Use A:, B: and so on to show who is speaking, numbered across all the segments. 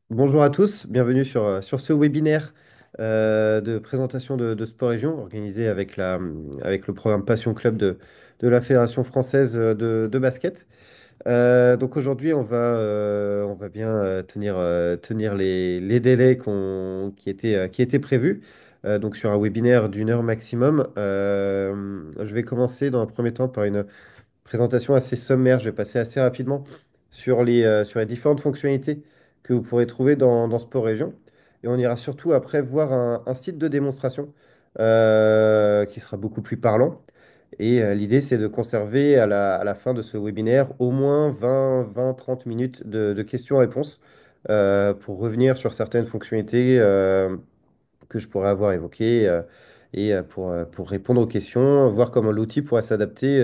A: Bonjour à tous, bienvenue sur ce webinaire de présentation de Sport Région organisé avec le programme Passion Club de la Fédération française de basket. Donc aujourd'hui, on va bien tenir les délais qui étaient prévus. Donc sur un webinaire d'une heure maximum. Je vais commencer dans un premier temps par une présentation assez sommaire. Je vais passer assez rapidement sur les différentes fonctionnalités que vous pourrez trouver dans Sport Région. Et on ira surtout après voir un site de démonstration qui sera beaucoup plus parlant. Et l'idée, c'est de conserver à la fin de ce webinaire au moins 20-30 minutes de questions-réponses pour revenir sur certaines fonctionnalités que je pourrais avoir évoquées pour répondre aux questions, voir comment l'outil pourrait s'adapter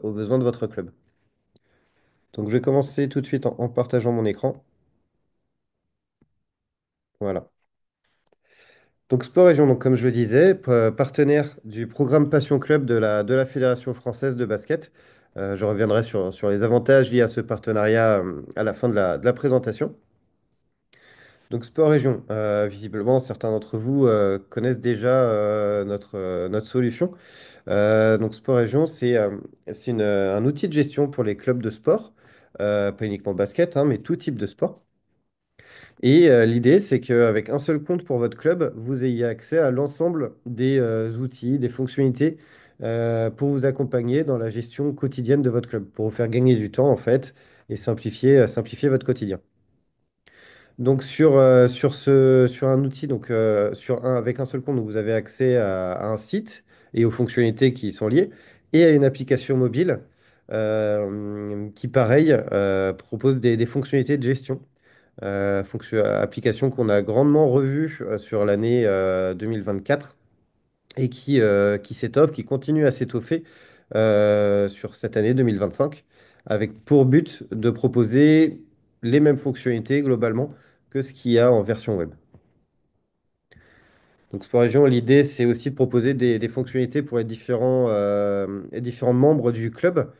A: aux besoins de votre club. Donc, je vais commencer tout de suite en partageant mon écran. Voilà. Donc, Sport Région, donc, comme je le disais, partenaire du programme Passion Club de la Fédération française de basket. Je reviendrai sur les avantages liés à ce partenariat à la fin de la présentation. Donc, Sport Région, visiblement, certains d'entre vous connaissent déjà notre solution. Donc, Sport Région, c'est un outil de gestion pour les clubs de sport, pas uniquement basket, hein, mais tout type de sport. Et l'idée, c'est qu'avec un seul compte pour votre club, vous ayez accès à l'ensemble des outils, des fonctionnalités pour vous accompagner dans la gestion quotidienne de votre club, pour vous faire gagner du temps en fait et simplifier votre quotidien. Donc sur un outil, avec un seul compte, donc vous avez accès à un site et aux fonctionnalités qui y sont liées, et à une application mobile qui, pareil, propose des fonctionnalités de gestion. Application qu'on a grandement revue sur l'année 2024 et qui s'étoffe, qui continue à s'étoffer sur cette année 2025, avec pour but de proposer les mêmes fonctionnalités globalement que ce qu'il y a en version web. Donc Sport Région, l'idée, c'est aussi de proposer des fonctionnalités pour les différents membres du club,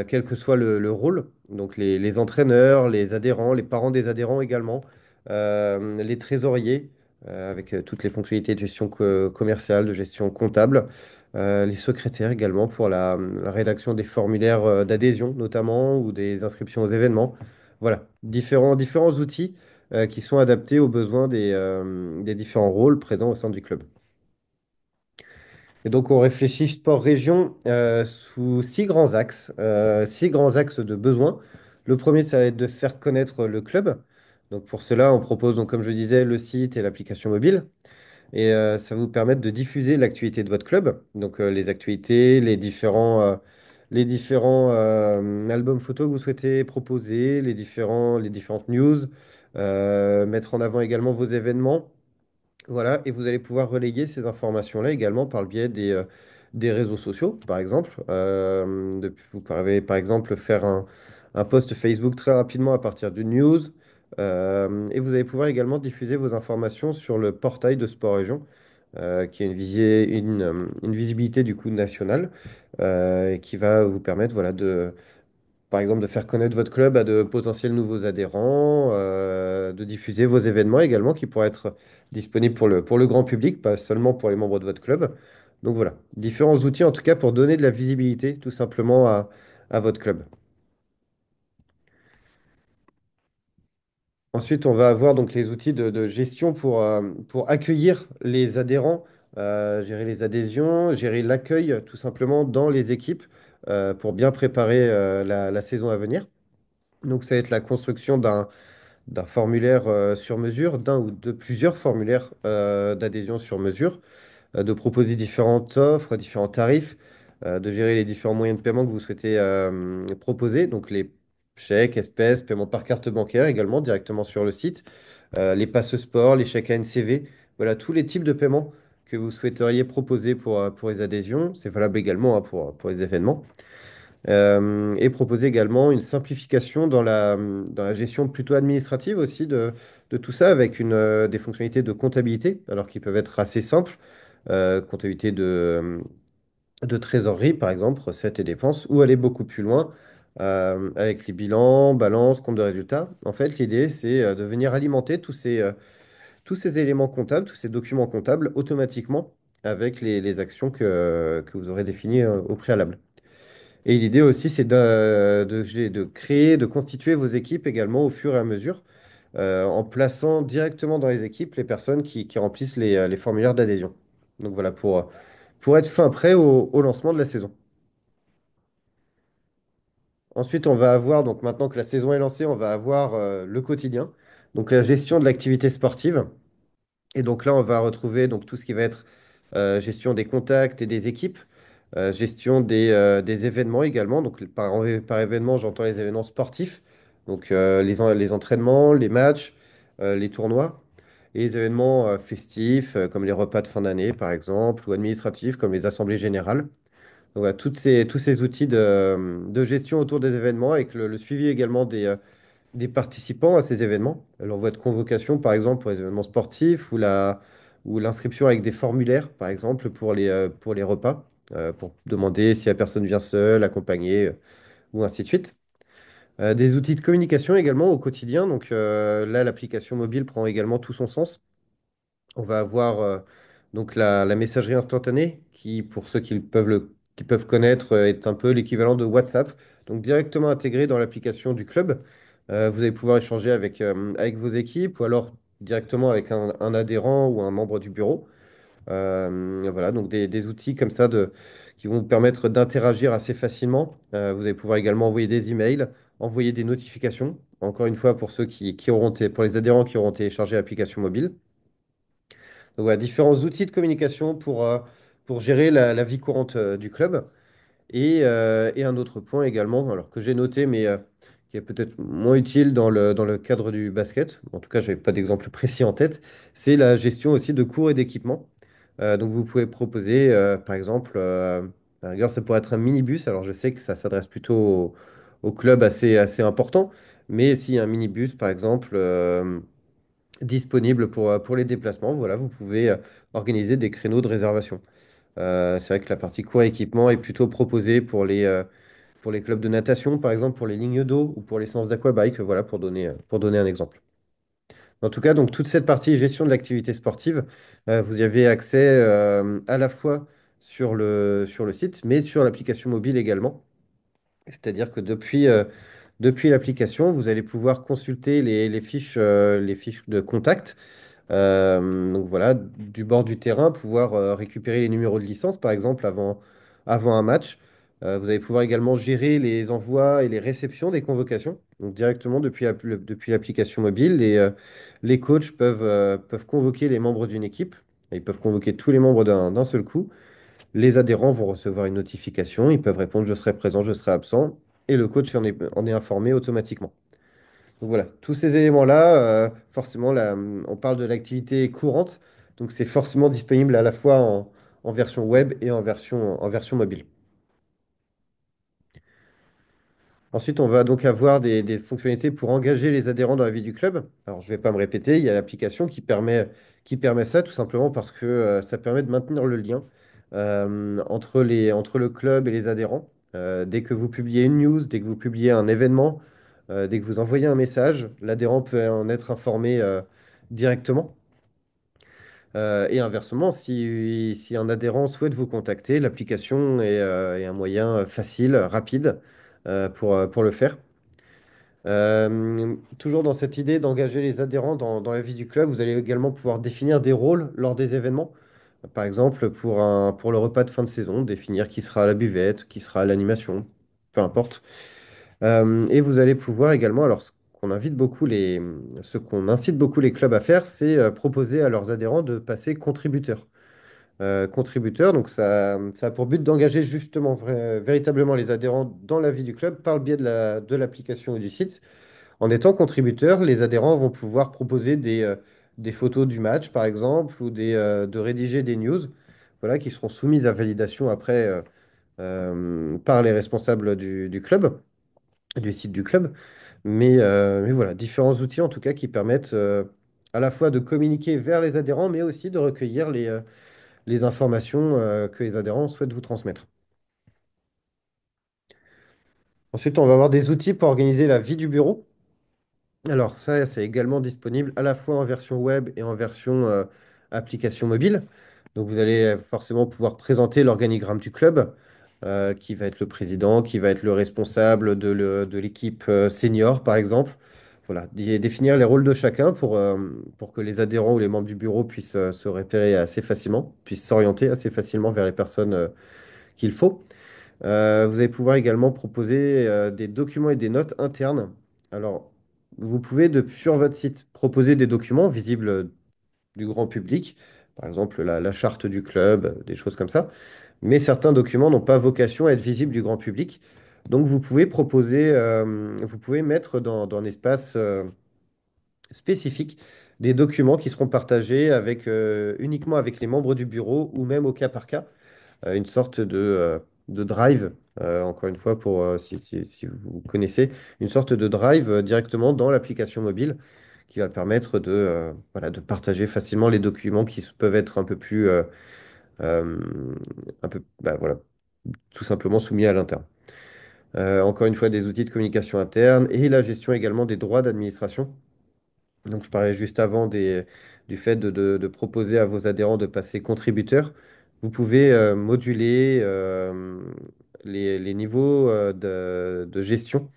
A: quel que soit le rôle. Donc les entraîneurs, les adhérents, les parents des adhérents également, les trésoriers, avec toutes les fonctionnalités de gestion commerciale, de gestion comptable, les secrétaires également pour la rédaction des formulaires d'adhésion notamment, ou des inscriptions aux événements. Voilà, différents outils qui sont adaptés aux besoins des différents rôles présents au sein du club. Et donc, on réfléchit sport région sous six grands axes de besoins. Le premier, ça va être de faire connaître le club. Donc, pour cela, on propose, donc, comme je disais, le site et l'application mobile. Et ça va vous permettre de diffuser l'actualité de votre club. Donc, les actualités, les différents albums photos que vous souhaitez proposer, les différentes news, mettre en avant également vos événements. Voilà, et vous allez pouvoir relayer ces informations-là également par le biais des réseaux sociaux, par exemple. Vous pouvez, par exemple, faire un post Facebook très rapidement à partir d'une news. Et vous allez pouvoir également diffuser vos informations sur le portail de Sport Région, qui a une visibilité du coup nationale, et qui va vous permettre voilà, par exemple, de faire connaître votre club à de potentiels nouveaux adhérents, de diffuser vos événements également qui pourraient être disponibles pour le grand public, pas seulement pour les membres de votre club. Donc voilà, différents outils en tout cas pour donner de la visibilité tout simplement à votre club. Ensuite, on va avoir donc les outils de gestion pour accueillir les adhérents, gérer les adhésions, gérer l'accueil tout simplement dans les équipes pour bien préparer la saison à venir. Donc ça va être la construction d'un formulaire sur mesure, d'un ou de plusieurs formulaires d'adhésion sur mesure, de proposer différentes offres, différents tarifs, de gérer les différents moyens de paiement que vous souhaitez proposer, donc les chèques, espèces, paiement par carte bancaire également directement sur le site, les passes sport, les chèques ANCV, voilà tous les types de paiements que vous souhaiteriez proposer pour les adhésions. C'est valable également hein, pour les événements. Et proposer également une simplification dans la gestion plutôt administrative aussi de tout ça avec des fonctionnalités de comptabilité, alors qui peuvent être assez simples, comptabilité de trésorerie par exemple, recettes et dépenses, ou aller beaucoup plus loin avec les bilans, balances, compte de résultats. En fait, l'idée, c'est de venir alimenter tous ces éléments comptables, tous ces documents comptables automatiquement avec les actions que vous aurez définies au préalable. Et l'idée aussi, c'est de créer, de constituer vos équipes également au fur et à mesure, en plaçant directement dans les équipes les personnes qui remplissent les formulaires d'adhésion. Donc voilà, pour être fin prêt au lancement de la saison. Ensuite, on va avoir, donc maintenant que la saison est lancée, on va avoir le quotidien, donc la gestion de l'activité sportive. Et donc là, on va retrouver donc, tout ce qui va être gestion des contacts et des équipes, gestion des événements également. Donc par événement, j'entends les événements sportifs, donc les entraînements, les matchs, les tournois, et les événements festifs, comme les repas de fin d'année, par exemple, ou administratifs, comme les assemblées générales. Donc, voilà, tous ces outils de gestion autour des événements, avec le suivi également des participants à ces événements. L'envoi de convocation, par exemple, pour les événements sportifs ou l'inscription avec des formulaires, par exemple, pour les repas, pour demander si la personne vient seule, accompagnée, ou ainsi de suite. Des outils de communication également au quotidien. Donc là, l'application mobile prend également tout son sens. On va avoir donc la messagerie instantanée qui, pour ceux qui peuvent connaître, est un peu l'équivalent de WhatsApp. Donc directement intégré dans l'application du club. Vous allez pouvoir échanger avec vos équipes ou alors directement avec un adhérent ou un membre du bureau. Voilà, donc des outils comme ça qui vont vous permettre d'interagir assez facilement. Vous allez pouvoir également envoyer des emails, envoyer des notifications. Encore une fois, pour ceux pour les adhérents qui auront téléchargé l'application mobile. Donc voilà, différents outils de communication pour gérer la vie courante du club. Et un autre point également, alors que j'ai noté, mais qui est peut-être moins utile dans le cadre du basket, en tout cas, je n'avais pas d'exemple précis en tête, c'est la gestion aussi de cours et d'équipements. Donc vous pouvez proposer, par exemple, à la rigueur, ça pourrait être un minibus. Alors je sais que ça s'adresse plutôt au club assez important, mais s'il y a un minibus, par exemple, disponible pour les déplacements, voilà, vous pouvez organiser des créneaux de réservation. C'est vrai que la partie cours et équipement est plutôt proposée pour les clubs de natation, par exemple, pour les lignes d'eau ou pour les séances d'aquabike, voilà, pour donner un exemple. En tout cas, donc toute cette partie gestion de l'activité sportive, vous y avez accès à la fois sur le site, mais sur l'application mobile également. C'est-à-dire que depuis l'application, vous allez pouvoir consulter les fiches de contact, donc voilà, du bord du terrain, pouvoir récupérer les numéros de licence, par exemple, avant un match. Vous allez pouvoir également gérer les envois et les réceptions des convocations, donc directement depuis l'application mobile. Les coachs peuvent convoquer les membres d'une équipe. Ils peuvent convoquer tous les membres d'un seul coup. Les adhérents vont recevoir une notification. Ils peuvent répondre, je serai présent, je serai absent. Et le coach en est informé automatiquement. Donc voilà, tous ces éléments-là, forcément, là, on parle de l'activité courante, donc c'est forcément disponible à la fois en version web et en version mobile. Ensuite, on va donc avoir des fonctionnalités pour engager les adhérents dans la vie du club. Alors, je ne vais pas me répéter, il y a l'application qui permet ça, tout simplement parce que ça permet de maintenir le lien entre le club et les adhérents. Dès que vous publiez une news, dès que vous publiez un événement, dès que vous envoyez un message, l'adhérent peut en être informé directement. Et inversement, si un adhérent souhaite vous contacter, l'application est un moyen facile, rapide pour le faire. Toujours dans cette idée d'engager les adhérents dans la vie du club, vous allez également pouvoir définir des rôles lors des événements. Par exemple, pour le repas de fin de saison, définir qui sera à la buvette, qui sera à l'animation, peu importe. Et vous allez pouvoir également, alors ce qu'on incite beaucoup les clubs à faire, c'est proposer à leurs adhérents de passer contributeurs. Contributeurs, donc ça a pour but d'engager justement véritablement les adhérents dans la vie du club par le biais de l'application ou du site. En étant contributeurs, les adhérents vont pouvoir proposer des photos du match, par exemple, ou de rédiger des news, voilà, qui seront soumises à validation après par les responsables du club, du site du club. Mais voilà, différents outils en tout cas qui permettent à la fois de communiquer vers les adhérents, mais aussi de recueillir les informations que les adhérents souhaitent vous transmettre. Ensuite, on va avoir des outils pour organiser la vie du bureau. Alors ça, c'est également disponible à la fois en version web et en version application mobile. Donc vous allez forcément pouvoir présenter l'organigramme du club, qui va être le président, qui va être le responsable de l'équipe senior, par exemple. Voilà, définir les rôles de chacun pour que les adhérents ou les membres du bureau puissent se repérer assez facilement, puissent s'orienter assez facilement vers les personnes qu'il faut. Vous allez pouvoir également proposer des documents et des notes internes. Alors, vous pouvez, sur votre site, proposer des documents visibles du grand public, par exemple la charte du club, des choses comme ça. Mais certains documents n'ont pas vocation à être visibles du grand public. Donc, vous pouvez proposer, vous pouvez mettre dans un espace spécifique des documents qui seront partagés uniquement avec les membres du bureau ou même au cas par cas une sorte de drive, encore une fois, si vous connaissez, une sorte de drive directement dans l'application mobile qui va permettre voilà, de partager facilement les documents peuvent être euh, voilà, tout simplement soumis à l'interne. Encore une fois, des outils de communication interne et la gestion également des droits d'administration. Donc, je parlais juste avant du fait de proposer à vos adhérents de passer contributeurs. Vous pouvez moduler les niveaux de gestion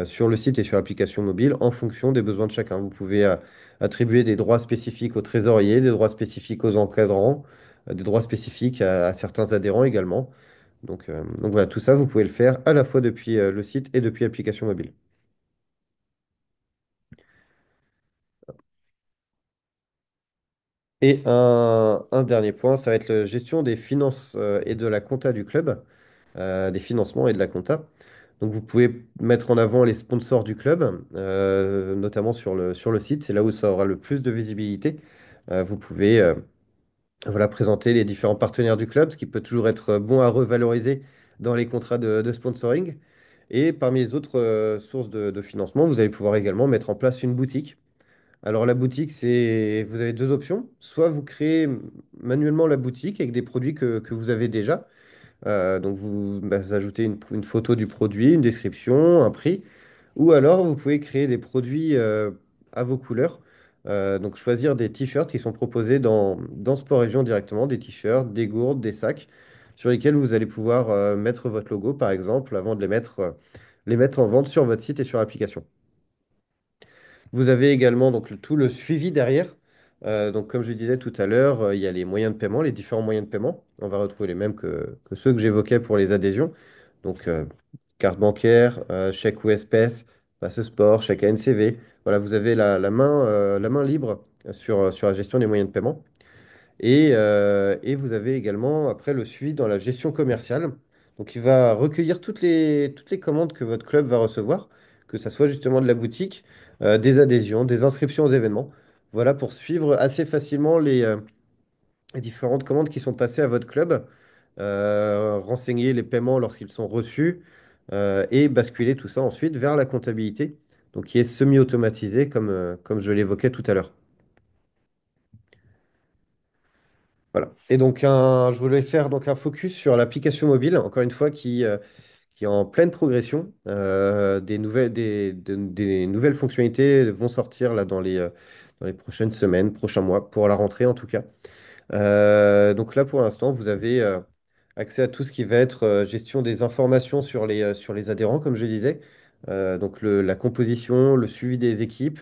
A: sur le site et sur l'application mobile en fonction des besoins de chacun. Vous pouvez attribuer des droits spécifiques aux trésoriers, des droits spécifiques aux encadrants, des droits spécifiques à certains adhérents également. Donc voilà, tout ça, vous pouvez le faire à la fois depuis le site et depuis l'application mobile. Et un dernier point, ça va être la gestion des finances et de la compta du club, des financements et de la compta. Donc vous pouvez mettre en avant les sponsors du club, notamment sur le site, c'est là où ça aura le plus de visibilité. Vous pouvez voilà, présenter les différents partenaires du club, ce qui peut toujours être bon à revaloriser dans les contrats de sponsoring. Et parmi les autres sources de financement, vous allez pouvoir également mettre en place une boutique. Alors la boutique, vous avez deux options. Soit vous créez manuellement la boutique avec des produits que vous avez déjà. Donc vous ajoutez une photo du produit, une description, un prix. Ou alors vous pouvez créer des produits à vos couleurs. Donc choisir des t-shirts qui sont proposés dans Sport Région directement, des t-shirts, des gourdes, des sacs, sur lesquels vous allez pouvoir mettre votre logo, par exemple, avant de les mettre en vente sur votre site et sur l'application. Vous avez également donc tout le suivi derrière. Donc, comme je disais tout à l'heure, il y a les moyens de paiement, les différents moyens de paiement. On va retrouver les mêmes que ceux que j'évoquais pour les adhésions. Donc, carte bancaire, chèque ou espèce, passe sport, chèque ANCV. Voilà, vous avez la main libre sur la gestion des moyens de paiement. Et vous avez également après le suivi dans la gestion commerciale. Donc il va recueillir toutes les commandes que votre club va recevoir, que ce soit justement de la boutique, des adhésions, des inscriptions aux événements. Voilà pour suivre assez facilement les différentes commandes qui sont passées à votre club, renseigner les paiements lorsqu'ils sont reçus et basculer tout ça ensuite vers la comptabilité, donc qui est semi-automatisée comme je l'évoquais tout à l'heure. Voilà. Et donc, je voulais faire donc un focus sur l'application mobile, encore une fois, qui est en pleine progression. Des nouvelles fonctionnalités vont sortir là dans les prochaines semaines, prochains mois, pour la rentrée en tout cas. Donc là, pour l'instant, vous avez accès à tout ce qui va être gestion des informations sur les adhérents, comme je disais. Donc la composition, le suivi des équipes.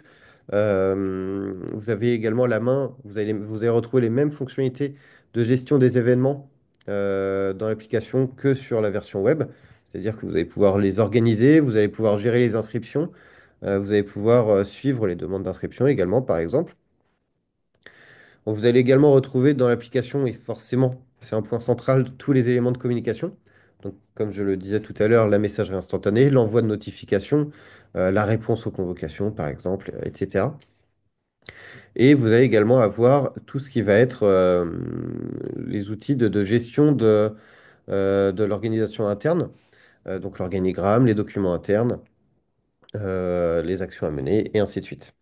A: Vous avez également la main, vous allez retrouver les mêmes fonctionnalités de gestion des événements dans l'application que sur la version web. C'est-à-dire que vous allez pouvoir les organiser, vous allez pouvoir gérer les inscriptions, vous allez pouvoir suivre les demandes d'inscription également, par exemple. Donc, vous allez également retrouver dans l'application, et forcément, c'est un point central, tous les éléments de communication. Donc, comme je le disais tout à l'heure, la messagerie instantanée, l'envoi de notifications, la réponse aux convocations, par exemple, etc. Et vous allez également avoir tout ce qui va être les outils de gestion de l'organisation interne, donc l'organigramme, les documents internes, les actions à mener, et ainsi de suite.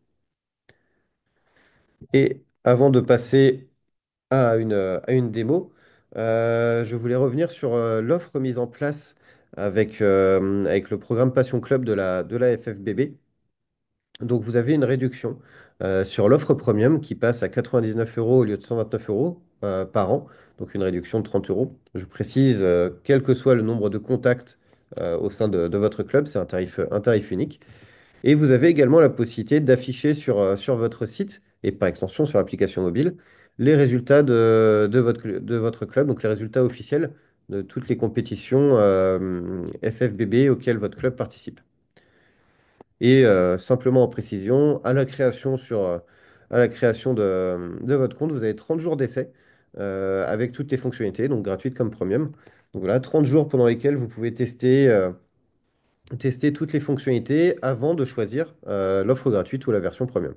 A: Et avant de passer à une démo. Je voulais revenir sur l'offre mise en place avec le programme Passion Club de la FFBB. Donc vous avez une réduction sur l'offre premium qui passe à 99 euros au lieu de 129 euros par an, donc une réduction de 30 euros. Je précise, quel que soit le nombre de contacts au sein de votre club, c'est un tarif unique. Et vous avez également la possibilité d'afficher sur votre site, et par extension sur l'application mobile, les résultats de votre club, donc les résultats officiels de toutes les compétitions FFBB auxquelles votre club participe. Et simplement en précision, à la création de votre compte, vous avez 30 jours d'essai avec toutes les fonctionnalités, donc gratuites comme premium. Donc voilà, 30 jours pendant lesquels vous pouvez tester toutes les fonctionnalités avant de choisir l'offre gratuite ou la version premium.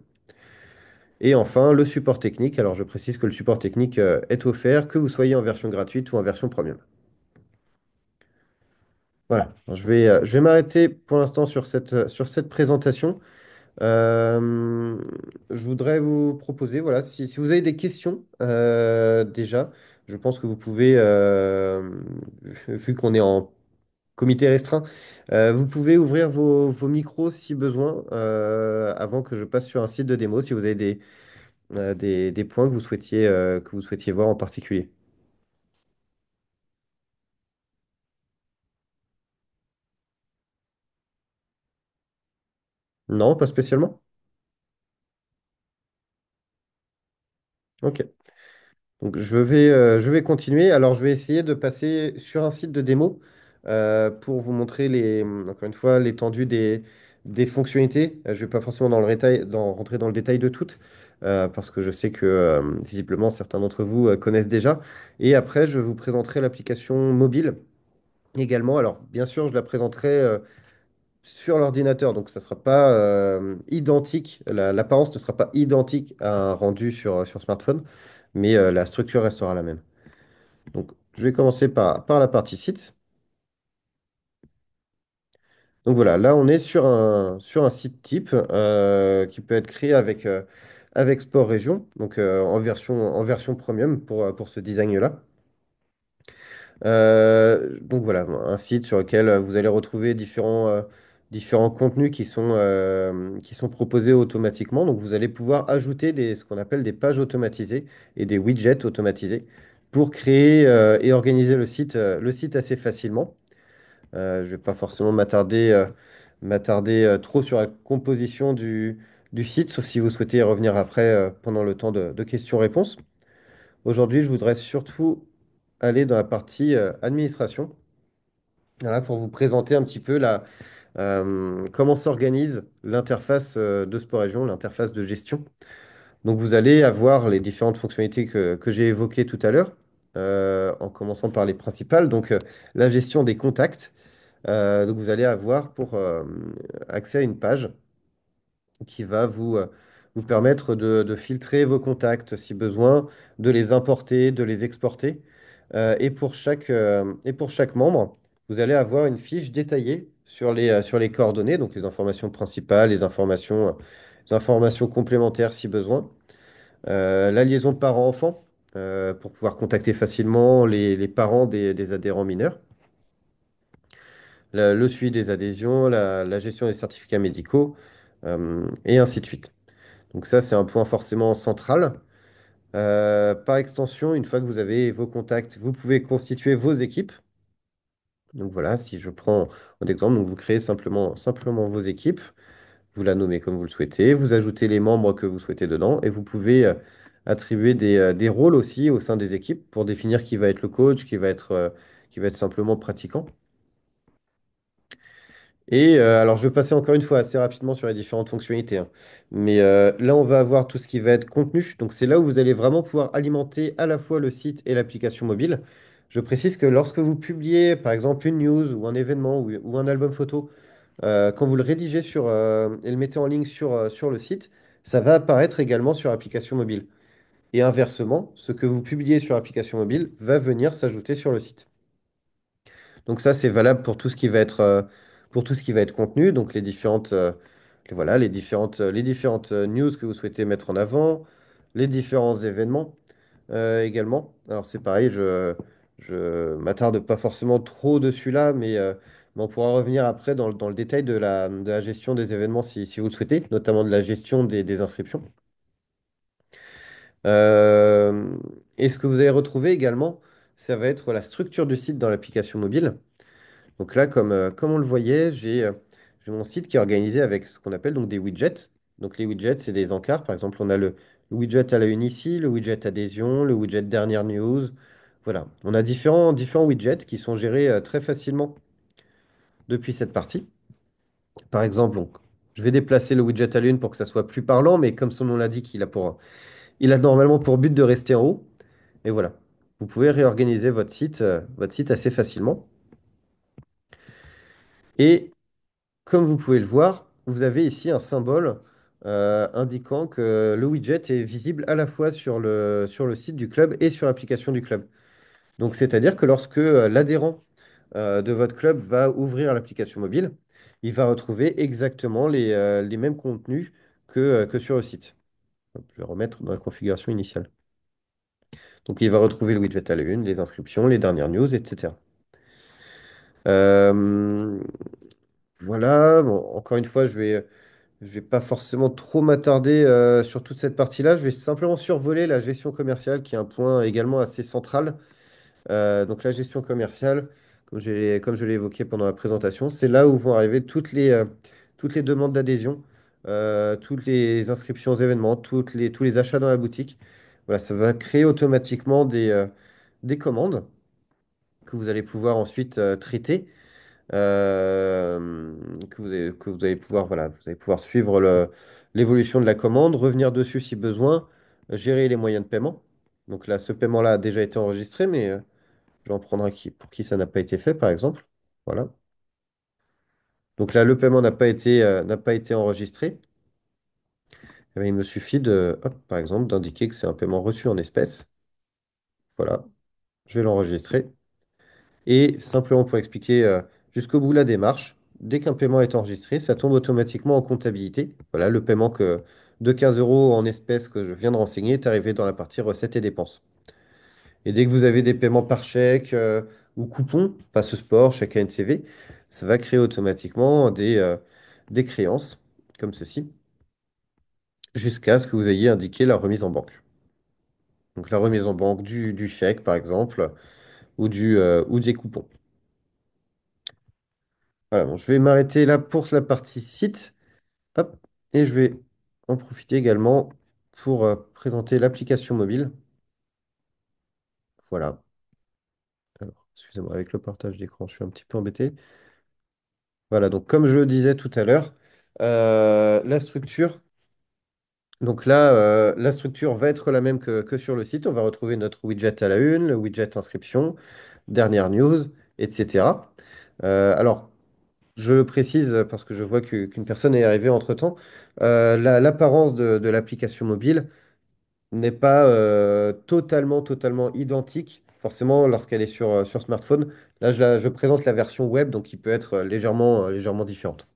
A: Et enfin, le support technique. Alors je précise que le support technique est offert, que vous soyez en version gratuite ou en version premium. Voilà, alors je vais m'arrêter pour l'instant sur cette présentation. Euh, je voudrais vous proposer, voilà, si vous avez des questions déjà, je pense que vous pouvez, vu qu'on est en comité restreint, vous pouvez ouvrir vos micros si besoin avant que je passe sur un site de démo, si vous avez des points que vous souhaitiez voir en particulier. Non, pas spécialement? Ok. Donc je vais continuer. Alors je vais essayer de passer sur un site de démo pour vous montrer encore une fois l'étendue des fonctionnalités. Je ne vais pas forcément rentrer dans le détail de toutes parce que je sais que visiblement certains d'entre vous connaissent déjà. Et après, je vous présenterai l'application mobile également. Alors bien sûr, je la présenterai sur l'ordinateur, donc ça ne sera pas identique. L'apparence ne sera pas identique à un rendu sur smartphone, mais la structure restera la même. Donc, je vais commencer par la partie site. Donc voilà, là on est sur un site type qui peut être créé avec Sport Région, donc en version premium pour ce design-là. Donc voilà, un site sur lequel vous allez retrouver différents contenus qui sont proposés automatiquement. Donc vous allez pouvoir ajouter ce qu'on appelle des pages automatisées et des widgets automatisés pour créer et organiser le site assez facilement. Je ne vais pas forcément m'attarder trop sur la composition du site, sauf si vous souhaitez y revenir après pendant le temps de questions-réponses. Aujourd'hui, je voudrais surtout aller dans la partie administration, voilà, pour vous présenter un petit peu comment s'organise l'interface de Sport Région, l'interface de gestion. Donc, vous allez avoir les différentes fonctionnalités que j'ai évoquées tout à l'heure, en commençant par les principales. Donc, la gestion des contacts. Donc, vous allez avoir pour accès à une page qui va vous permettre de filtrer vos contacts si besoin, de les importer, de les exporter. Et pour chaque membre, vous allez avoir une fiche détaillée sur les coordonnées, donc les informations principales, les informations complémentaires si besoin. La liaison de parents-enfants, pour pouvoir contacter facilement les parents des adhérents mineurs. Le suivi des adhésions, la gestion des certificats médicaux, et ainsi de suite. Donc ça, c'est un point forcément central. Par extension, une fois que vous avez vos contacts, vous pouvez constituer vos équipes. Donc voilà, si je prends un exemple, donc vous créez simplement vos équipes, vous la nommez comme vous le souhaitez, vous ajoutez les membres que vous souhaitez dedans et vous pouvez attribuer des rôles aussi au sein des équipes pour définir qui va être le coach, qui va être simplement pratiquant. Et alors, je vais passer encore une fois assez rapidement sur les différentes fonctionnalités, hein. Mais là, on va avoir tout ce qui va être contenu. Donc, c'est là où vous allez vraiment pouvoir alimenter à la fois le site et l'application mobile. Je précise que lorsque vous publiez, par exemple, une news ou un événement ou un album photo, quand vous le rédigez et le mettez en ligne sur le site, ça va apparaître également sur l'application mobile. Et inversement, ce que vous publiez sur l'application mobile va venir s'ajouter sur le site. Donc ça, c'est valable pour tout ce qui va être, pour tout ce qui va être contenu, donc voilà, les différentes news que vous souhaitez mettre en avant, les différents événements également. Alors c'est pareil, Je m'attarde pas forcément trop dessus là, mais on pourra revenir après dans le détail de la gestion des événements si vous le souhaitez, notamment de la gestion des inscriptions. Euh, et ce que vous allez retrouver également, ça va être la structure du site dans l'application mobile. Donc là, comme on le voyait, j'ai mon site qui est organisé avec ce qu'on appelle donc des widgets. Donc les widgets, c'est des encarts. Par exemple, on a le widget à la une ici, le widget adhésion, le widget dernière news. Voilà, on a différents widgets qui sont gérés très facilement depuis cette partie. Par exemple, donc, je vais déplacer le widget à la une pour que ça soit plus parlant, mais comme son nom l'indique, il a normalement pour but de rester en haut. Et voilà, vous pouvez réorganiser votre site assez facilement. Et comme vous pouvez le voir, vous avez ici un symbole indiquant que le widget est visible à la fois sur le site du club et sur l'application du club. Donc, c'est-à-dire que lorsque l'adhérent de votre club va ouvrir l'application mobile, il va retrouver exactement les mêmes contenus que sur le site. Hop, je vais remettre dans la configuration initiale. Donc, il va retrouver le widget à la une, les inscriptions, les dernières news, etc. Euh, voilà, bon, encore une fois, je vais pas forcément trop m'attarder sur toute cette partie-là. Je vais simplement survoler la gestion commerciale, qui est un point également assez central. Donc la gestion commerciale, comme je l'ai évoqué pendant la présentation, c'est là où vont arriver toutes les demandes d'adhésion, toutes les inscriptions aux événements, tous les achats dans la boutique. Voilà, ça va créer automatiquement des commandes que vous allez pouvoir ensuite traiter, que vous allez pouvoir, voilà, vous allez pouvoir suivre l'évolution de la commande, revenir dessus si besoin, gérer les moyens de paiement. Donc là, ce paiement-là a déjà été enregistré, mais je vais en prendre un pour qui ça n'a pas été fait, par exemple. Voilà. Donc là, le paiement n'a pas été enregistré. Eh bien, il me suffit hop, par exemple, d'indiquer que c'est un paiement reçu en espèces. Voilà, je vais l'enregistrer. Et simplement pour expliquer jusqu'au bout la démarche, dès qu'un paiement est enregistré, ça tombe automatiquement en comptabilité. Voilà, le paiement de 15 euros en espèces que je viens de renseigner est arrivé dans la partie recettes et dépenses. Et dès que vous avez des paiements par chèque ou coupon, passe sport, chèque ANCV, ça va créer automatiquement des créances comme ceci, jusqu'à ce que vous ayez indiqué la remise en banque. Donc la remise en banque du chèque, par exemple, ou des coupons. Voilà, bon, je vais m'arrêter là pour la partie site. Hop, et je vais en profiter également pour présenter l'application mobile. Voilà. Alors, excusez-moi, avec le partage d'écran, je suis un petit peu embêté. Voilà, donc comme je le disais tout à l'heure, la structure, donc là, la structure va être la même que sur le site. On va retrouver notre widget à la une, le widget inscription, dernière news, etc. Alors, je le précise parce que je vois qu'une personne est arrivée entre-temps. L'apparence de l'application mobile n'est pas totalement identique, forcément, lorsqu'elle est sur smartphone. Là, je présente la version web, donc qui peut être légèrement différente.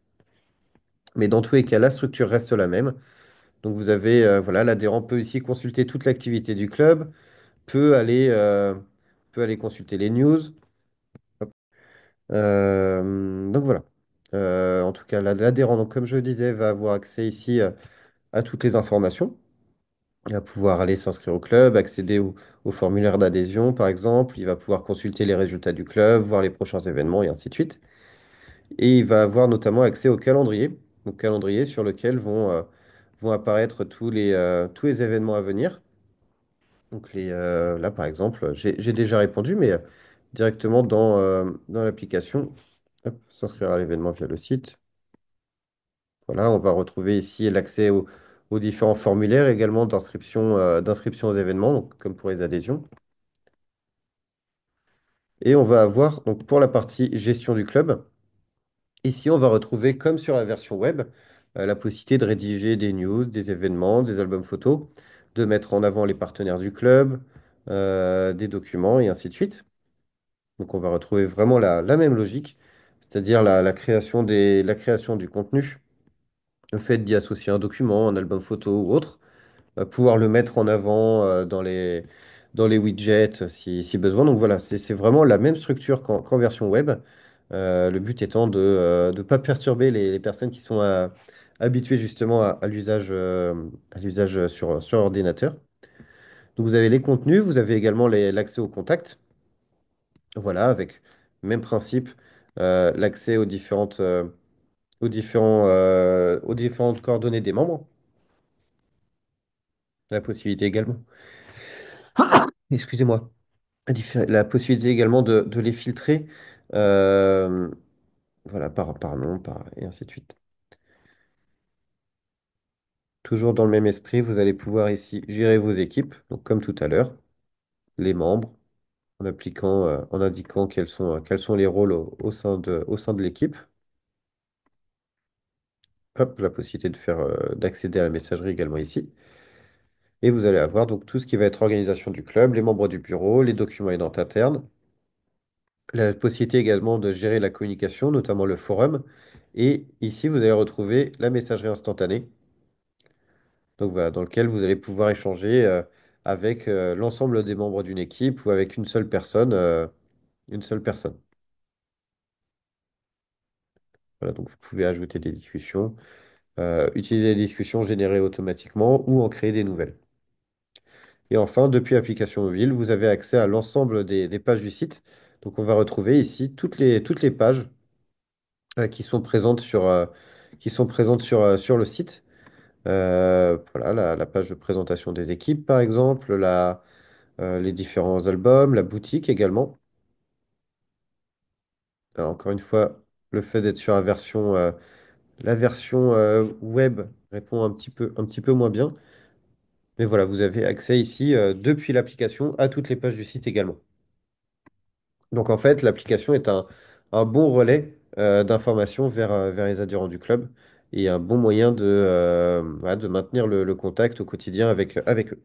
A: Mais dans tous les cas, la structure reste la même. Donc vous avez, voilà, l'adhérent peut ici consulter toute l'activité du club, peut aller, euh, peut aller consulter les news. Donc voilà. En tout cas, l'adhérent, donc, comme je le disais, va avoir accès ici à toutes les informations. Il va pouvoir aller s'inscrire au club, accéder au formulaire d'adhésion, par exemple. Il va pouvoir consulter les résultats du club, voir les prochains événements et ainsi de suite. Et il va avoir notamment accès au calendrier sur lequel vont apparaître tous les événements à venir. Donc là, par exemple, j'ai déjà répondu, mais directement dans l'application, hop, s'inscrire à l'événement via le site. Voilà, on va retrouver ici l'accès aux différents formulaires également d'inscription aux événements, donc, comme pour les adhésions. Et on va avoir, donc pour la partie gestion du club, ici on va retrouver, comme sur la version web, la possibilité de rédiger des news, des événements, des albums photos, de mettre en avant les partenaires du club, des documents et ainsi de suite. Donc on va retrouver vraiment la même logique, c'est-à-dire la création du contenu, le fait d'y associer un document, un album photo ou autre, pouvoir le mettre en avant dans les widgets si besoin. Donc voilà, c'est vraiment la même structure qu'en version web. Le but étant de ne pas perturber les personnes qui sont habituées justement à l'usage sur ordinateur. Donc vous avez les contenus, vous avez également l'accès aux contacts. Voilà, avec même principe, l'accès aux différentes coordonnées des membres. La possibilité également, excusez-moi, la possibilité également de les filtrer, euh, voilà, par nom, et ainsi de suite. Toujours dans le même esprit, vous allez pouvoir ici gérer vos équipes, donc comme tout à l'heure, les membres, en indiquant quels sont les rôles au sein de l'équipe. Hop, la possibilité d'accéder à la messagerie également ici. Et vous allez avoir donc tout ce qui va être organisation du club, les membres du bureau, les documents aidants internes, la possibilité également de gérer la communication, notamment le forum. Et ici, vous allez retrouver la messagerie instantanée, donc voilà, dans lequel vous allez pouvoir échanger avec l'ensemble des membres d'une équipe ou avec une seule personne. Voilà, donc vous pouvez ajouter des discussions, utiliser les discussions générées automatiquement ou en créer des nouvelles. Et enfin, depuis l'application mobile, vous avez accès à l'ensemble des pages du site. Donc on va retrouver ici toutes les pages qui sont présentes sur le site. Voilà, la page de présentation des équipes, par exemple, les différents albums, la boutique également. Alors, encore une fois, le fait d'être sur la version web répond un petit peu moins bien. Mais voilà, vous avez accès ici, depuis l'application, à toutes les pages du site également. Donc en fait, l'application est un bon relais d'informations vers les adhérents du club et un bon moyen voilà, de maintenir le contact au quotidien avec eux.